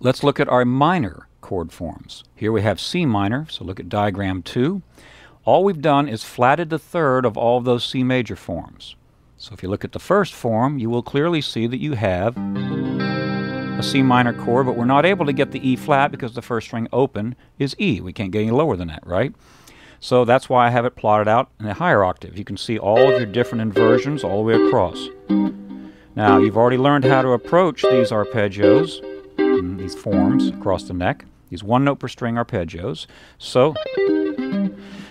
Let's look at our minor chord forms. Here we have C minor, so look at diagram 2. All we've done is flatted the third of all of those C major forms. So if you look at the first form, you will clearly see that you have a C minor chord, but we're not able to get the E flat because the first string open is E. We can't get any lower than that, right? So that's why I have it plotted out in a higher octave. You can see all of your different inversions all the way across. Now, you've already learned how to approach these arpeggios, these forms across the neck, these one note per string arpeggios. So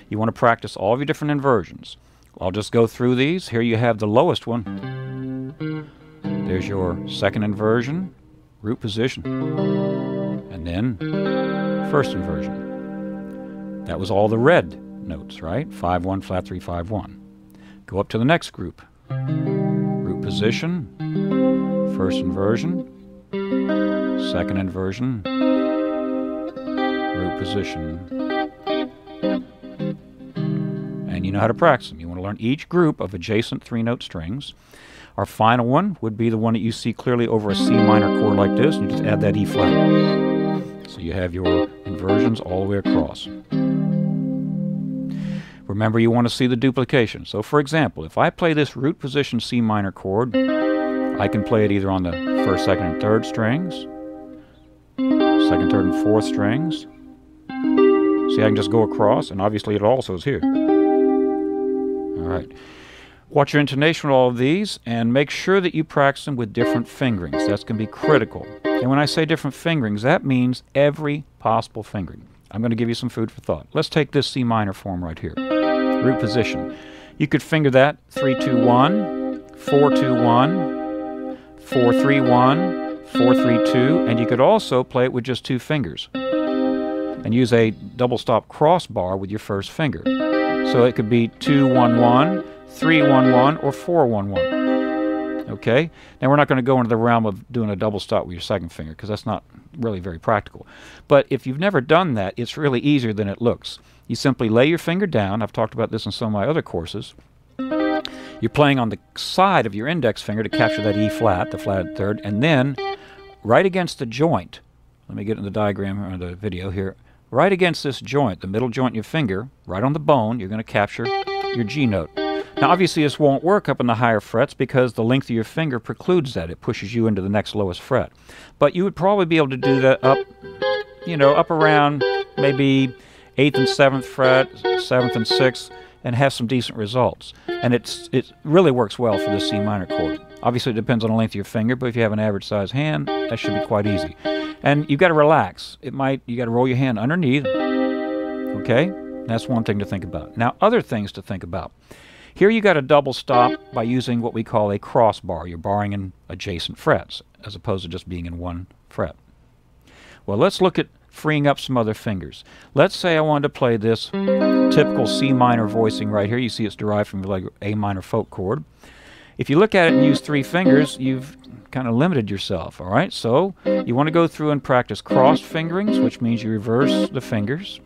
you want to practice all of your different inversions. I'll just go through these. Here you have the lowest one. There's your second inversion, root position, and then first inversion. That was all the red notes, right? 5-1, flat 3, 5-1. Go up to the next group. Root position, first inversion, second inversion, root position. And you know how to practice them. You want to learn each group of adjacent 3-note strings. Our final one would be the one that you see clearly over a C minor chord like this, and you just add that E flat. So you have your inversions all the way across. Remember, you want to see the duplication. So for example, if I play this root position C minor chord, I can play it either on the first, second, and third strings, second, third, and fourth strings. See, I can just go across, and obviously it also is here. All right. Watch your intonation with all of these, and make sure that you practice them with different fingerings. That's going to be critical. And when I say different fingerings, that means every possible fingering. I'm going to give you some food for thought. Let's take this C minor form right here. Root position. You could finger that 3-2-1, 4-2-1, 4-3-1, 4-3-2, and you could also play it with just 2 fingers and use a double stop crossbar with your first finger. So it could be 2-1-1, 3-1-1, or 4-1-1. Okay? Now we're not going to go into the realm of doing a double stop with your second finger because that's not really very practical. But if you've never done that, it's really easier than it looks. You simply lay your finger down. I've talked about this in some of my other courses. You're playing on the side of your index finger to capture that E flat, the flatted third, and then right against the joint, let me get in the diagram or the video here, right against this joint, the middle joint in your finger, right on the bone, you're going to capture your G note. Now obviously this won't work up in the higher frets because the length of your finger precludes that. It pushes you into the next lowest fret. But you would probably be able to do that up, you know, up around maybe 8th and 7th fret, 7th and 6th, and have some decent results. And it really works well for this C minor chord. Obviously it depends on the length of your finger, but if you have an average size hand, that should be quite easy. And you've got to relax. You got to roll your hand underneath. Okay? That's one thing to think about. Now other things to think about. Here you got a double stop by using what we call a crossbar. You're barring in adjacent frets as opposed to just being in one fret. Well, let's look at freeing up some other fingers. Let's say I wanted to play this typical C minor voicing right here. You see it's derived from like A minor folk chord. If you look at it and use 3 fingers, you've kind of limited yourself, all right? So you want to go through and practice crossed fingerings, which means you reverse the fingers.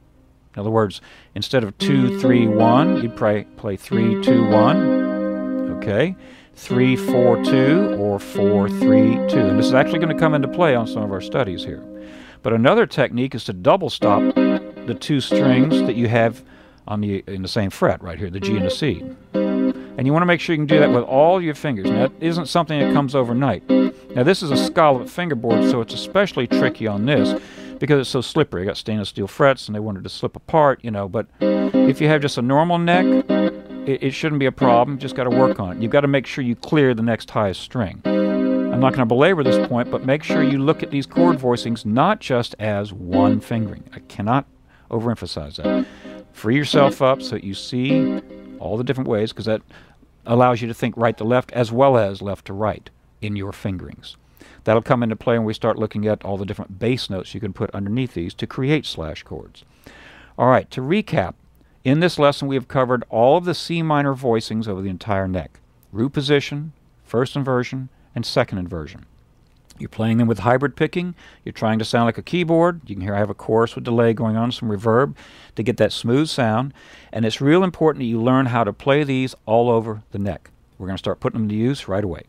In other words, instead of 2-3-1, you'd play 3-2-1, okay? 3-4-2 or 4-3-2. And this is actually going to come into play on some of our studies here. But another technique is to double stop the 2 strings that you have in the same fret right here, the G and the C. And you want to make sure you can do that with all your fingers. Now, that isn't something that comes overnight. Now, this is a scalloped fingerboard, so it's especially tricky on this because it's so slippery. I got stainless steel frets, and they wanted to slip apart, you know. But if you have just a normal neck, it shouldn't be a problem. Just got to work on it. You've got to make sure you clear the next highest string. I'm not going to belabor this point, but make sure you look at these chord voicings not just as one fingering. I cannot overemphasize that. Free yourself up so that you see all the different ways, because that allows you to think right to left as well as left to right in your fingerings. That'll come into play when we start looking at all the different bass notes you can put underneath these to create slash chords. All right, to recap, in this lesson we have covered all of the C minor voicings over the entire neck. Root position, first inversion, and second inversion. You're playing them with hybrid picking. You're trying to sound like a keyboard. You can hear I have a chorus with delay going on, some reverb to get that smooth sound. And it's real important that you learn how to play these all over the neck. We're going to start putting them to use right away.